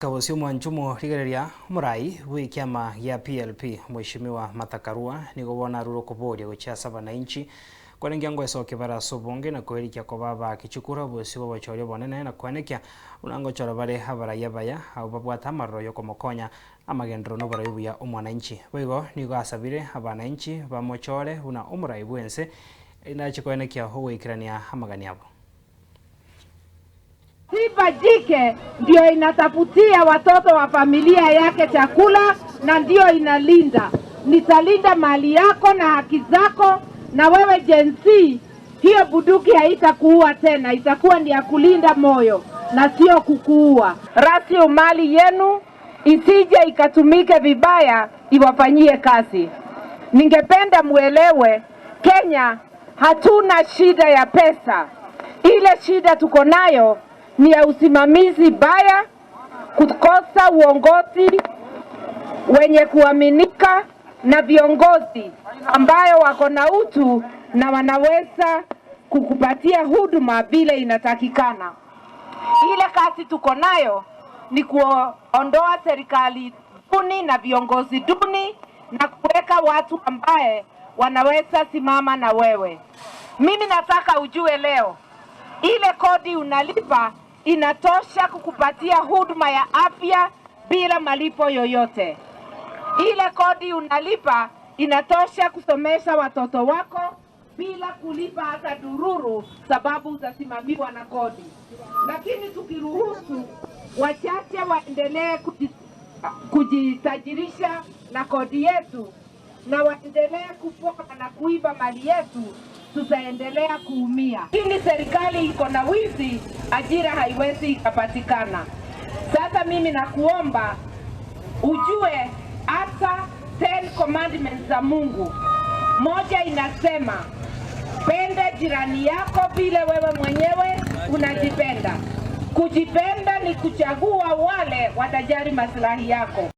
Kawasio Mwanjumo rigereria murai wi kiama ya PLP Mheshimiwa Martha Karua nigo wona ruro kuboria guchasa bananchi kwarengia ngweso kibara subonge na kwerikia ko baba kichukura bosibo bachorio bonene na kwanekia unango chora bare habara yabaya abo babwata marroyo komokonya amagendro no barayu ya umwananchi wigo nigo asabire abananchi bamochore una umurai bwense ina chikwanekia ho ikirania amagani abo. Sifa jike ndio inatafutia watoto wa familia yake chakula na ndio inalinda. Nitalinda mali yako na haki zako, na wewe Gen Z, hiyo bunduki haitakuua tena, itakuwa ni ya kulinda moyo na sio kukuua. Rasilimali yenu isije ikatumike vibaya iwafanyie kazi. Ningependa muelewe, Kenya hatuna shida ya pesa. Ile shida tuko nayo ni ya usimamizi baya, kukosa uongozi wenye kuaminika na viongozi ambayo wako na utu na wanaweza kukupatia huduma vile inatakikana. Ile kazi tuko nayo ni kuondoa serikali duni na viongozi duni na kuweka watu ambaye wanaweza simama na wewe. Mimi nataka ujue leo, ile kodi unalipa inatosha kukupatia huduma ya afya bila malipo yoyote. Ile kodi unalipa inatosha kusomesha watoto wako bila kulipa hata dururu, sababu utasimamiwa na kodi. Lakini tukiruhusu wachache waendelee kujitajirisha na kodi yetu na waendelee kupora na kuiba mali yetu, tutaendelea kuumia. Lakini serikali iko na wizi, ajira haiwezi ikapatikana. Sasa mimi nakuomba ujue hata 10 commandments za Mungu. Moja inasema, penda jirani yako vile wewe mwenyewe unajipenda. Kujipenda ni kuchagua wale watajali maslahi yako.